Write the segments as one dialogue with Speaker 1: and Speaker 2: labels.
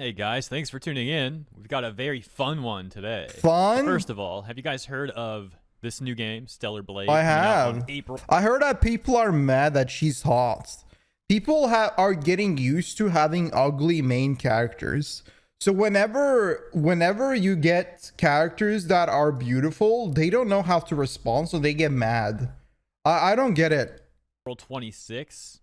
Speaker 1: Hey guys, thanks for tuning in. We've got a very fun one today.
Speaker 2: Fun?
Speaker 1: First of all, have you guys heard of this new game, Stellar Blade,
Speaker 2: I
Speaker 1: coming out on
Speaker 2: have.
Speaker 1: April?
Speaker 2: I heard that people are mad that she's hot. People are getting used to having ugly main characters. So whenever you get characters that are beautiful, they don't know how to respond, so they get mad. I don't get it.
Speaker 1: April 26th.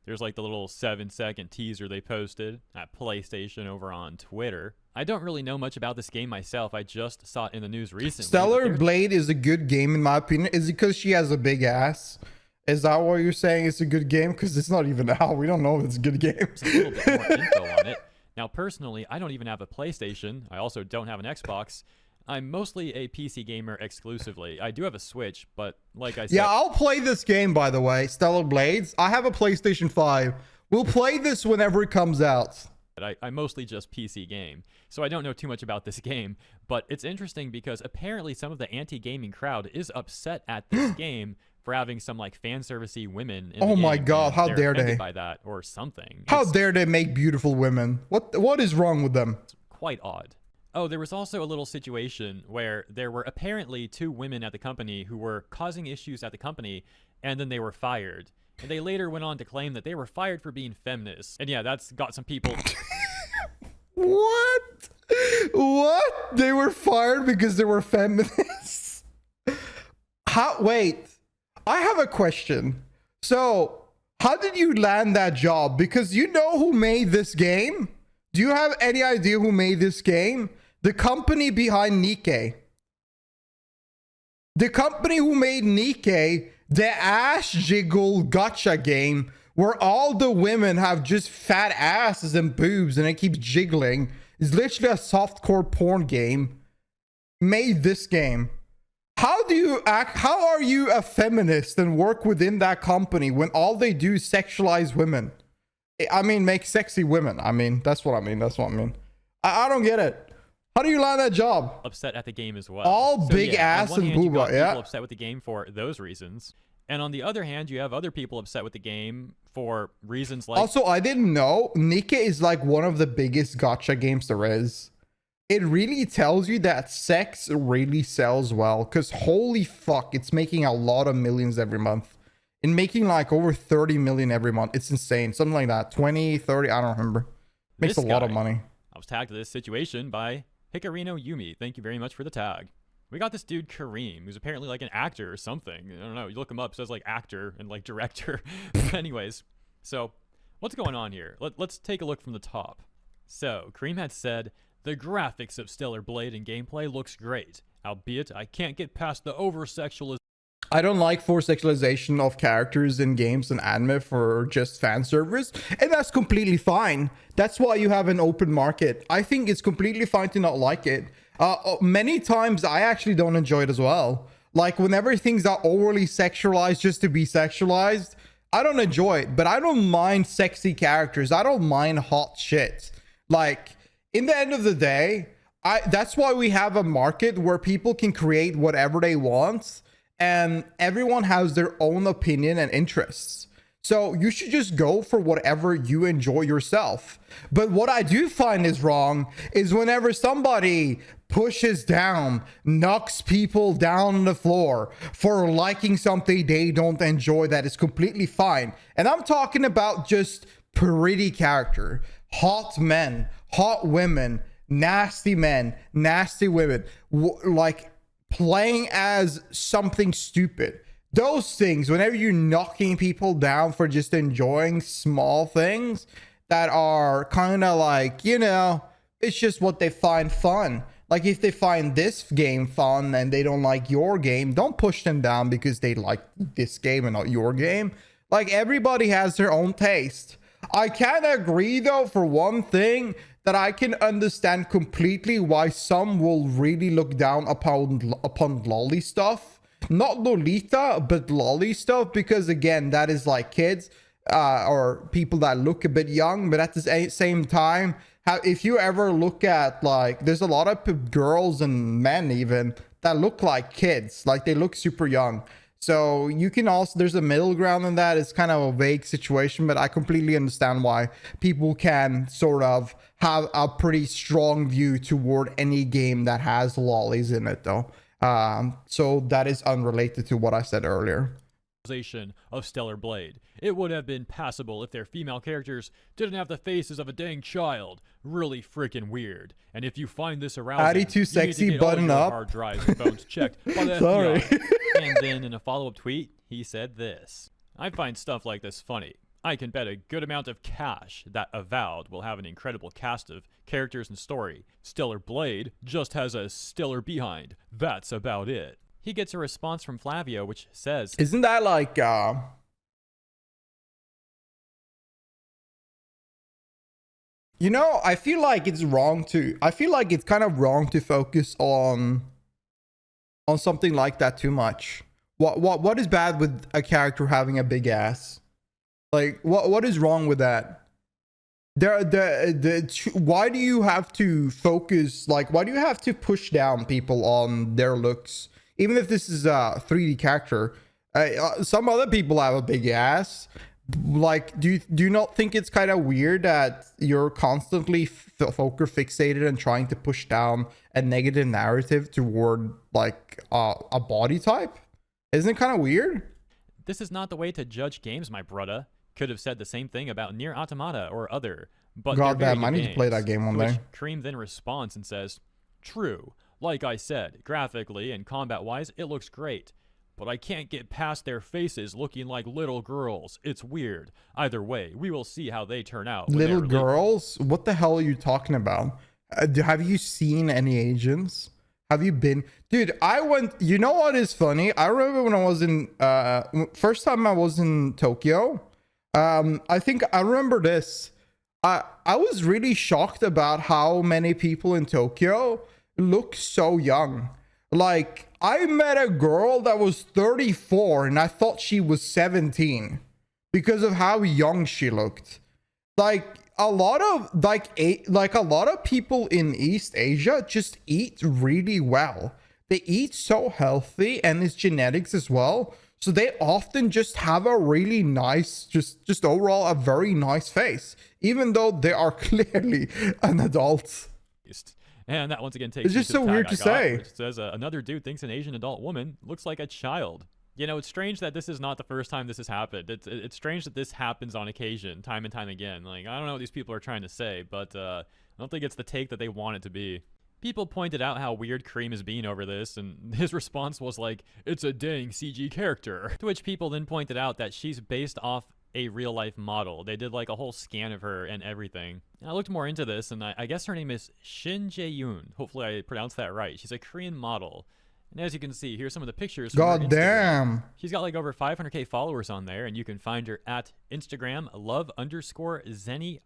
Speaker 1: There's like the little 7-second teaser they posted at PlayStation over on Twitter. I don't really know much about this game myself. I just saw it in the news recently.
Speaker 2: Stellar Blade is a good game in my opinion. Is it because she has a big ass? Is that what you're saying? It's a good game? Because it's not even out. We don't know if it's a good game.
Speaker 1: There's a little bit more info on it. Now, personally, I don't even have a PlayStation. I also don't have an Xbox. I'm mostly a PC gamer exclusively. I do have a Switch, but like I said...
Speaker 2: Yeah, I'll play this game, by the way. Stellar Blades. I have a PlayStation 5. We'll play this whenever it comes out.
Speaker 1: I mostly just PC game, so I don't know too much about this game, but it's interesting because apparently some of the anti-gaming crowd is upset at this game for having some like fan servicey women in the
Speaker 2: Oh my
Speaker 1: game,
Speaker 2: god,
Speaker 1: and
Speaker 2: how
Speaker 1: they're
Speaker 2: dare
Speaker 1: offended
Speaker 2: they?
Speaker 1: by that or something.
Speaker 2: How
Speaker 1: It's
Speaker 2: dare they make beautiful women? What is wrong with them?
Speaker 1: quite odd. Oh, there was also a little situation where there were apparently 2 women at the company who were causing issues at the company, and then they were fired. And they later went on to claim that they were fired for being feminists. And yeah, that's got some people...
Speaker 2: What? What? They were fired because they were feminists? Wait, I have a question. So, how did you land that job? Because you know who made this game? Do you have any idea who made this game? The company behind Nikke. The company who made Nikke, the ass jiggle gotcha game where all the women have just fat asses and boobs and it keeps jiggling. It's literally a softcore porn game. Made this game. How do you act? How are you a feminist and work within that company when all they do is sexualize women? I mean, make sexy women. I mean, that's what I mean. That's what I mean. I don't get it. How do you land that job?
Speaker 1: upset at the game as well.
Speaker 2: All
Speaker 1: So,
Speaker 2: big
Speaker 1: yeah,
Speaker 2: ass
Speaker 1: on one
Speaker 2: and
Speaker 1: hand, you
Speaker 2: booba,
Speaker 1: got
Speaker 2: yeah.
Speaker 1: people upset with the game for those reasons, and on the other hand, you have other people upset with the game for reasons like...
Speaker 2: Also, I didn't know Nikke is like one of the biggest gotcha games there is. It really tells you that sex really sells well, because holy fuck, it's making a lot of millions every month. And making like over 30 million every month. It's insane. Something like that. 20, 30, I don't remember. Makes
Speaker 1: This
Speaker 2: a lot of
Speaker 1: guy.
Speaker 2: money.
Speaker 1: I was tagged to this situation by Hikarino Yumi. Thank you very much for the tag. We got this dude Kareem, who's apparently like an actor or something. I don't know. You look him up, it says like actor and like director. Anyways, so what's going on here? Let's take a look from the top. So Kareem had said, the graphics of Stellar Blade and gameplay looks great, albeit I can't get past the over-sexualization.
Speaker 2: I don't like forced sexualization of characters in games and anime for just fan service, and that's completely fine. That's why you have an open market. I think it's completely fine to not like it. Many times I actually don't enjoy it as well. Like whenever things are overly sexualized just to be sexualized, I don't enjoy it, but I don't mind sexy characters. I don't mind hot shit. Like in the end of the day, that's why we have a market where people can create whatever they want. And everyone has their own opinion and interests. So you should just go for whatever you enjoy yourself. But what I do find is wrong is whenever somebody pushes down, knocks people down on the floor for liking something they don't enjoy, that is completely fine. And I'm talking about just pretty character, hot men, hot women, nasty men, nasty women, like playing as something stupid. Those things, whenever you're knocking people down for just enjoying small things that are kind of like, you know, it's just what they find fun. Like if they find this game fun and they don't like your game, don't push them down because they like this game and not your game. Like everybody has their own taste. I can agree though, for one thing, that I can understand completely why some will really look down upon lolly stuff. Not Lolita, but lolly stuff, because again, that is like kids or people that look a bit young. But at the same time, if you ever look at like, there's a lot of girls and men even that look like kids, like they look super young. So you can also, there's a middle ground in that. It's kind of a vague situation, but I completely understand why people can sort of have a pretty strong view toward any game that has lollies in it, though. So that is unrelated to what I said earlier.
Speaker 1: Of Stellar Blade. It would have been passable if their female characters didn't have the faces of a dang child. Really freaking weird. And if you find this arousing,
Speaker 2: Addy too sexy, button up.
Speaker 1: Hard drives and phones checked by the
Speaker 2: Sorry.
Speaker 1: FBI. And then in a follow-up tweet, he said this: I find stuff like this funny. I can bet a good amount of cash that Avowed will have an incredible cast of characters and story. Stellar Blade just has a stellar behind. That's about it. He gets a response from Flavio, which says,
Speaker 2: Isn't that like, you know, I feel like it's kind of wrong to focus on something like that too much. What is bad with a character having a big ass? Like, what is wrong with that? Why do you have to focus, like, why do you have to push down people on their looks? Even if this is a 3D character, some other people have a big ass. Like, do you not think it's kind of weird that you're constantly focus fixated and trying to push down a negative narrative toward like a body type? Isn't it kind of weird?
Speaker 1: This is not the way to judge games, my brother. Could have said the same thing about Nier Automata or other, but
Speaker 2: God damn, I need to play that game one day.
Speaker 1: Cream then responds and says, true. Like I said, graphically and combat-wise, it looks great. But I can't get past their faces looking like little girls. It's weird. Either way, we will see how they turn out.
Speaker 2: Little girls? What the hell are you talking about? Have you seen any Asians? Have you been? Dude, you know what is funny? I remember when I was in, first time I was in Tokyo, I think I remember this. I was really shocked about how many people in Tokyo look so young. Like, I met a girl that was 34 and I thought she was 17 because of how young she looked. Like, a lot of people in East Asia just eat really well. They eat so healthy, and it's genetics as well. So they often just have a really nice, just overall a very nice face, even though they are clearly an adult.
Speaker 1: And that once again takes.
Speaker 2: It's just so weird to say.
Speaker 1: It says another dude thinks an Asian adult woman looks like a child. You know, it's strange that this is not the first time this has happened. It's strange that this happens on occasion, time and time again. Like, I don't know what these people are trying to say, but I don't think it's the take that they want it to be. People pointed out how weird Cream is being over this, and his response was like, it's a dang CG character. To which people then pointed out that she's based off a real-life model. They did like a whole scan of her and everything. And I looked more into this, and I guess her name is Shin Jae-yoon. Hopefully I pronounced that right. She's a Korean model. And as you can see, here's some of the pictures from her
Speaker 2: God damn.
Speaker 1: She's got like over 500k followers on there, and you can find her at Instagram love_ZennyRT.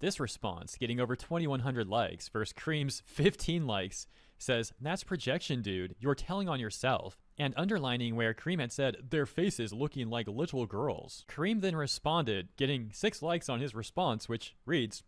Speaker 1: This response, getting over 2,100 likes versus Cream's 15 likes, says, that's projection, dude. You're telling on yourself. And underlining where Cream had said, their faces looking like little girls. Cream then responded, getting 6 likes on his response, which reads,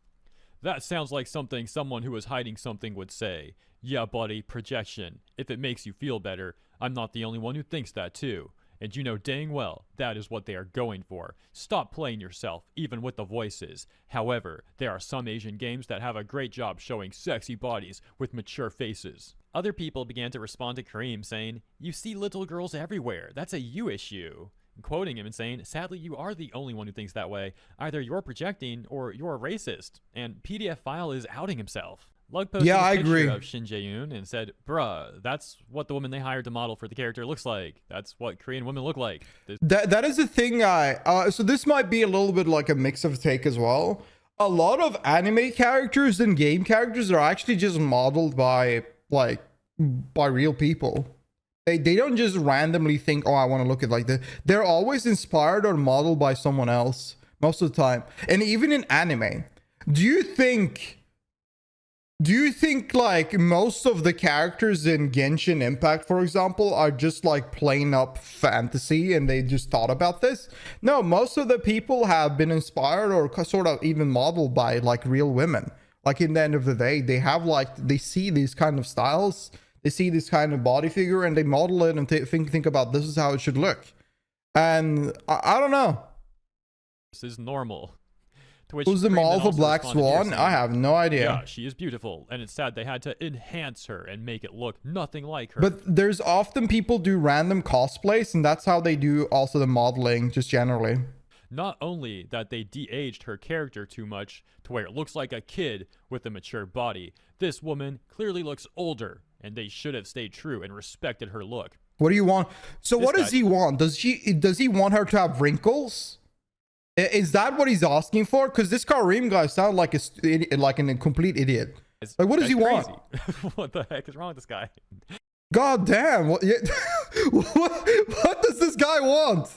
Speaker 1: that sounds like something someone who is hiding something would say. Yeah, buddy, projection. If it makes you feel better, I'm not the only one who thinks that too. And you know dang well, that is what they are going for. Stop playing yourself, even with the voices. However, there are some Asian games that have a great job showing sexy bodies with mature faces. Other people began to respond to Kareem saying, you see little girls everywhere. That's a you issue. Quoting him and saying, sadly, you are the only one who thinks that way. Either you're projecting or you're a racist. And PDF File is outing himself. Lug posted a picture of Shin Jae-yoon and said, bruh, that's what the woman they hired to model for the character looks like. That's what Korean women look like.
Speaker 2: That is the thing. So this might be a little bit like a mix of take as well. A lot of anime characters and game characters are actually just modeled by real people. They don't just randomly think, oh, I want to look at like this. They're always inspired or modeled by someone else most of the time. And even in anime, do you think like most of the characters in Genshin Impact, for example, are just like plain up fantasy and they just thought about this? No, most of the people have been inspired or sort of even modeled by like real women. Like in the end of the day, they have like, they see these kind of styles. They see this kind of body figure and they model it and think about this is how it should look. And I don't know.
Speaker 1: This is normal. To which
Speaker 2: Who's the
Speaker 1: Cream then
Speaker 2: model for
Speaker 1: also
Speaker 2: Black
Speaker 1: responded here
Speaker 2: Swan?
Speaker 1: saying,
Speaker 2: I have no idea.
Speaker 1: yeah, she is beautiful, and it's sad they had to enhance her and make it look nothing like her.
Speaker 2: But there's often people do random cosplays, and that's how they do also the modeling, just generally.
Speaker 1: Not only that they de-aged her character too much to where it looks like a kid with a mature body, this woman clearly looks older, and they should have stayed true and respected her look.
Speaker 2: What do you want? So
Speaker 1: This
Speaker 2: what does
Speaker 1: guy-
Speaker 2: he want? Does he want her to have wrinkles? Is that what he's asking for? Because this Kareem guy sounds like a complete idiot. Like, what does he want?
Speaker 1: What the heck is wrong with this guy?
Speaker 2: God damn! What does this guy want?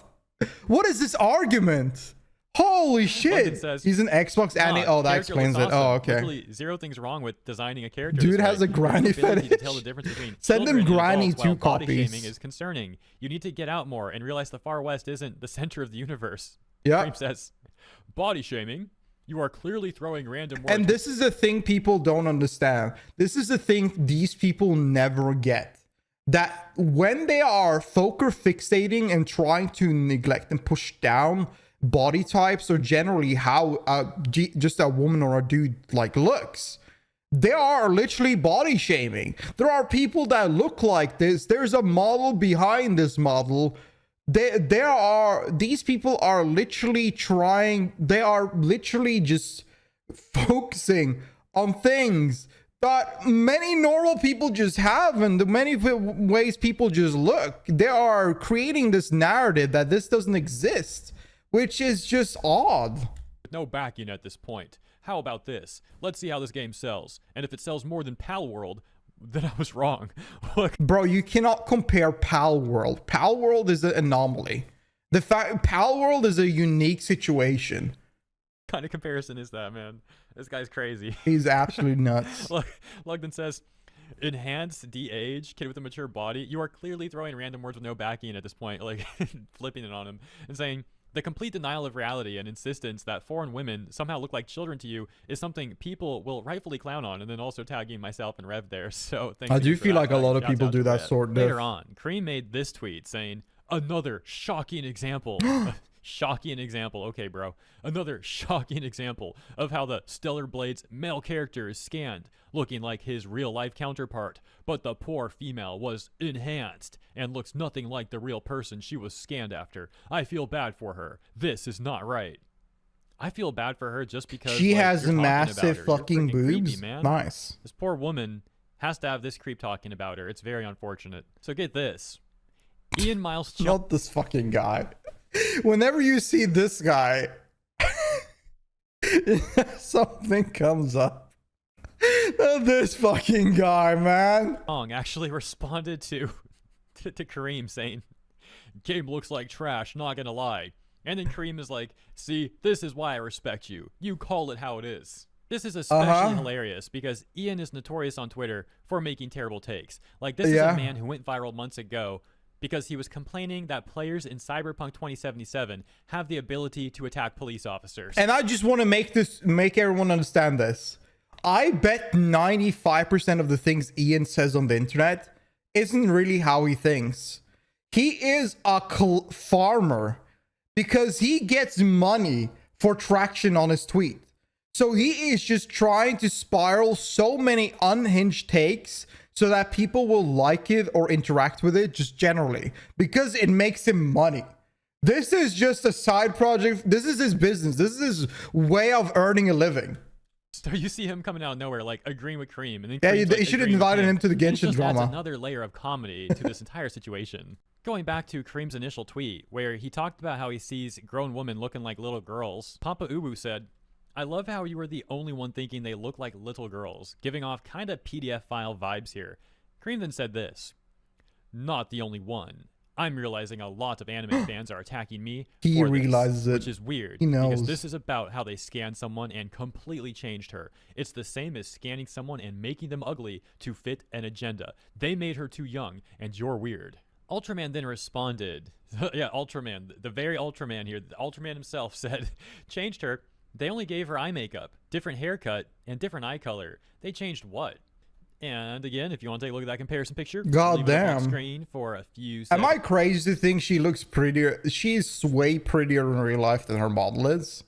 Speaker 2: What is this argument? Holy shit!
Speaker 1: says,
Speaker 2: He's an Xbox anime. Oh, that
Speaker 1: character
Speaker 2: explains
Speaker 1: looks
Speaker 2: it. Oh,
Speaker 1: awesome.
Speaker 2: okay.
Speaker 1: Literally zero things wrong with designing a character.
Speaker 2: Dude
Speaker 1: this
Speaker 2: has
Speaker 1: way.
Speaker 2: a granny
Speaker 1: The ability to tell
Speaker 2: fetish.
Speaker 1: the difference between
Speaker 2: Send him
Speaker 1: children and
Speaker 2: granny
Speaker 1: adults,
Speaker 2: 2
Speaker 1: while body
Speaker 2: copies.
Speaker 1: shaming is concerning. You need to get out more and realize the Far West isn't the center of the universe.
Speaker 2: Yeah.
Speaker 1: Cream says, body shaming. You are clearly throwing random words.
Speaker 2: And this is the thing people don't understand. This is the thing these people never get. That when they are focus fixating and trying to neglect and push down body types or generally how just a woman or a dude like looks, they are literally body shaming. There are people that look like this. There's a model behind this model. These people are literally just focusing on things that many normal people just have, and the many ways people just look. They are creating this narrative that this doesn't exist, which is just odd.
Speaker 1: no backing at this point. How about this? Let's see how this game sells. And if it sells more than Pal World, then I was wrong. Look,
Speaker 2: Bro, you cannot compare Pal World. Pal World is an anomaly. The fact Pal World is a unique situation.
Speaker 1: what kind of comparison is that, man? This guy's crazy.
Speaker 2: He's absolutely nuts.
Speaker 1: Look, Lugden says, enhanced de-age, kid with a mature body. You are clearly throwing random words with no backing at this point, like flipping it on him and saying, the complete denial of reality and insistence that foreign women somehow look like children to you is something people will rightfully clown on, and then also tagging myself and Rev there. So thank
Speaker 2: I
Speaker 1: you
Speaker 2: do
Speaker 1: for
Speaker 2: feel
Speaker 1: that.
Speaker 2: like a lot of
Speaker 1: Shouts
Speaker 2: people
Speaker 1: out
Speaker 2: do
Speaker 1: to
Speaker 2: that
Speaker 1: Rev.
Speaker 2: sort of.
Speaker 1: Later on, Cream made this tweet saying, another shocking example. Shocking example. Okay, bro. Another shocking example of how the Stellar Blade's male character is scanned, looking like his real-life counterpart, but the poor female was enhanced and looks nothing like the real person she was scanned after. I feel bad for her. This is not right. I feel bad for her just because
Speaker 2: She
Speaker 1: like,
Speaker 2: has
Speaker 1: you're talking about
Speaker 2: massive
Speaker 1: her. You're
Speaker 2: fucking
Speaker 1: freaking creepy,
Speaker 2: boobs.
Speaker 1: man.
Speaker 2: Nice.
Speaker 1: This poor woman has to have this creep talking about her. It's very unfortunate. So get this. Ian Miles
Speaker 2: Not this fucking guy. Whenever you see this guy, something comes up. This fucking guy, man.
Speaker 1: Chong actually responded to Kareem saying, game looks like trash, not gonna lie. And then Kareem is like, see, this is why I respect you. You call it how it is. This is especially hilarious because Ian is notorious on Twitter for making terrible takes. Like, this is a man who went viral months ago because he was complaining that players in Cyberpunk 2077 have the ability to attack police officers.
Speaker 2: And I just want to make everyone understand this. I bet 95% of the things Ian says on the internet isn't really how he thinks. He is a farmer because he gets money for traction on his tweet. So he is just trying to spiral so many unhinged takes so that people will like it or interact with it just generally because it makes him money. This is just a side project. This is his business. This is his way of earning a living.
Speaker 1: So you see him coming out of nowhere, like agreeing with Kareem, and then
Speaker 2: Yeah,
Speaker 1: Kareem's,
Speaker 2: you
Speaker 1: like,
Speaker 2: should have
Speaker 1: agreeing with
Speaker 2: invited him to the
Speaker 1: It
Speaker 2: Genshin
Speaker 1: just adds
Speaker 2: drama.
Speaker 1: another layer of comedy to this entire situation. Going back to Kareem's initial tweet, where he talked about how he sees grown women looking like little girls, Papa Ubu said, I love how you were the only one thinking they look like little girls, giving off kind of PDF file vibes here. Kareem then said this, not the only one. I'm realizing a lot of anime fans are attacking me.
Speaker 2: He
Speaker 1: for this,
Speaker 2: realizes it.
Speaker 1: which is weird.
Speaker 2: He knows.
Speaker 1: Because this is about how they scanned someone and completely changed her. It's the same as scanning someone and making them ugly to fit an agenda. They made her too young, and you're weird. Ultraman then responded. Yeah, Ultraman, the very Ultraman here. The Ultraman himself said, changed her. They only gave her eye makeup, different haircut, and different eye color. They changed what? And again, if you want to take a look at that comparison picture,
Speaker 2: God
Speaker 1: leave it up on
Speaker 2: damn.
Speaker 1: screen for a few
Speaker 2: Am
Speaker 1: seconds.
Speaker 2: I crazy to think she looks prettier? She's way prettier in real life than her model is.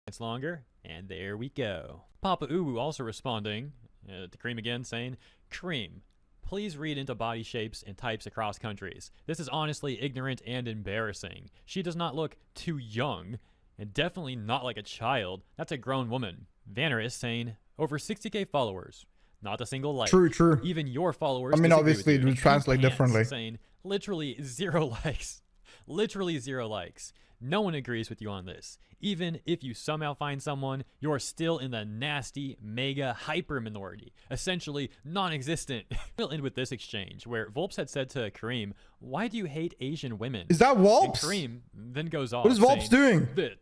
Speaker 1: It's longer, and there we go. Papa Uwu also responding to Cream again, saying, Cream, please read into body shapes and types across countries. This is honestly ignorant and embarrassing. She does not look too young, and definitely not like a child. That's a grown woman. Vanner is saying, over 60k followers. Not a single like.
Speaker 2: True.
Speaker 1: Even your followers.
Speaker 2: I mean,
Speaker 1: disagree
Speaker 2: obviously
Speaker 1: with
Speaker 2: it
Speaker 1: you.
Speaker 2: would translate
Speaker 1: Pants
Speaker 2: differently.
Speaker 1: Saying literally 0 likes. Literally 0 likes. No one agrees with you on this. Even if you somehow find someone, you're still in the nasty, mega, hyper minority. Essentially non-existent. We'll end with this exchange where Volps had said to Kareem, why do you hate Asian women?
Speaker 2: Is that
Speaker 1: And
Speaker 2: Volps?
Speaker 1: Kareem then goes off.
Speaker 2: What is Volps
Speaker 1: saying,
Speaker 2: doing?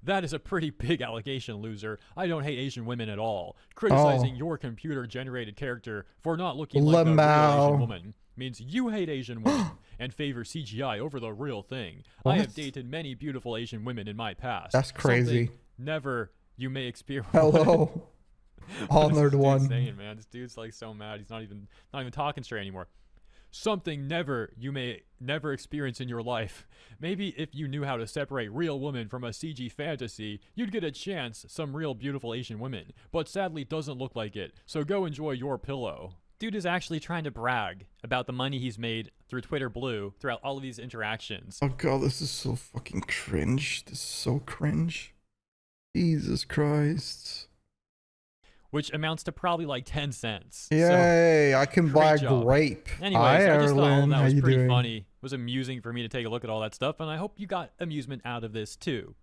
Speaker 1: That is a pretty big allegation, loser. I don't hate Asian women at all. Criticizing your computer-generated character for not looking like the real
Speaker 2: Lamau.
Speaker 1: Asian woman means you hate Asian women and favor CGI over the real thing. I have dated many beautiful Asian women in my past.
Speaker 2: That's crazy.
Speaker 1: Something never you may experience.
Speaker 2: Hello. Honored one.
Speaker 1: Saying, man, this dude's like so mad. He's not even talking straight anymore. Something you may never experience in your life. Maybe if you knew how to separate real women from a CG fantasy, you'd get a chance some real beautiful Asian women. But sadly doesn't look like it. So go enjoy your pillow. Dude is actually trying to brag about the money he's made through Twitter Blue throughout all of these interactions.
Speaker 2: Oh god, this is so fucking cringe. This is so cringe. Jesus Christ.
Speaker 1: Which amounts to probably like 10 cents.
Speaker 2: Yay, I can buy a
Speaker 1: great job.
Speaker 2: grape.
Speaker 1: Anyways,
Speaker 2: Hi,
Speaker 1: I just thought all of
Speaker 2: Erlen.
Speaker 1: that
Speaker 2: How
Speaker 1: was
Speaker 2: you
Speaker 1: pretty
Speaker 2: doing?
Speaker 1: funny. It was amusing for me to take a look at all that stuff, and I hope you got amusement out of this too.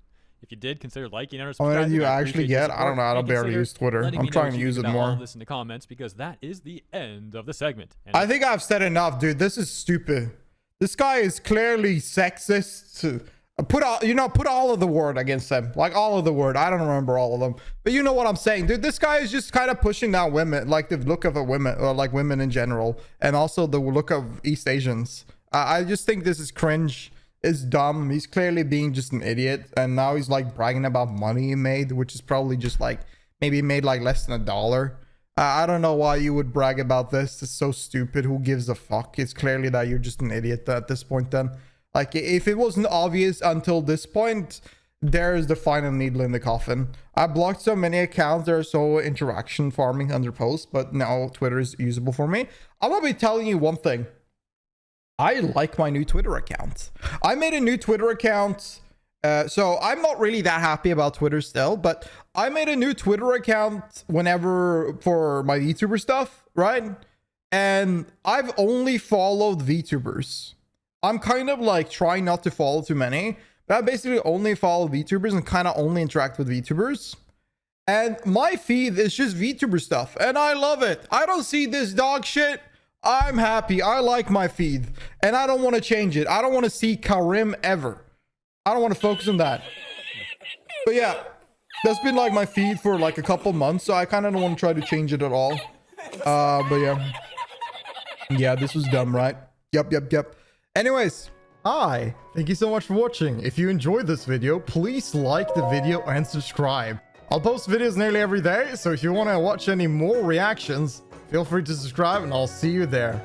Speaker 1: If you did, consider liking and
Speaker 2: How
Speaker 1: subscribing.
Speaker 2: many do you
Speaker 1: I
Speaker 2: actually
Speaker 1: appreciate your
Speaker 2: get? I don't know. I
Speaker 1: support,
Speaker 2: don't
Speaker 1: and
Speaker 2: barely
Speaker 1: consider
Speaker 2: use Twitter.
Speaker 1: letting
Speaker 2: I'm
Speaker 1: me know
Speaker 2: trying
Speaker 1: what
Speaker 2: to
Speaker 1: you
Speaker 2: use
Speaker 1: think
Speaker 2: it
Speaker 1: about all
Speaker 2: more.
Speaker 1: of this in the comments, because that is the end of the segment. And
Speaker 2: I think I've said enough, dude. This is stupid. This guy is clearly sexist. Put all of the word against them, like all of the word. I don't remember all of them, but you know what I'm saying, dude. This guy is just kind of pushing down women, like the look of a women, or like women in general, and also the look of East Asians. I just think this is cringe. It's dumb. He's clearly being just an idiot, and now he's like bragging about money he made, which is probably just like maybe he made like less than $1. I don't know why you would brag about this. It's so stupid. Who gives a fuck? It's clearly that you're just an idiot at this point then. Like, if it wasn't obvious until this point, there's the final needle in the coffin. I blocked so many accounts that are so interaction farming under posts, but now Twitter is usable for me. I'm gonna be telling you one thing. I like my new Twitter account. I made a new Twitter account. So I'm not really that happy about Twitter still, but I made a new Twitter account whenever for my VTuber stuff, right? And I've only followed VTubers. I'm kind of like trying not to follow too many, but I basically only follow VTubers and kind of only interact with VTubers. And my feed is just VTuber stuff, and I love it. I don't see this dog shit. I'm happy. I like my feed, and I don't want to change it. I don't want to see Karim ever. I don't want to focus on that. But yeah, that's been like my feed for like a couple months, so I kind of don't want to try to change it at all. But yeah. Yeah, this was dumb, right? Yep. Anyways, hi. Thank you so much for watching. If you enjoyed this video, please like the video and subscribe. I'll post videos nearly every day, so if you want to watch any more reactions, feel free to subscribe and I'll see you there.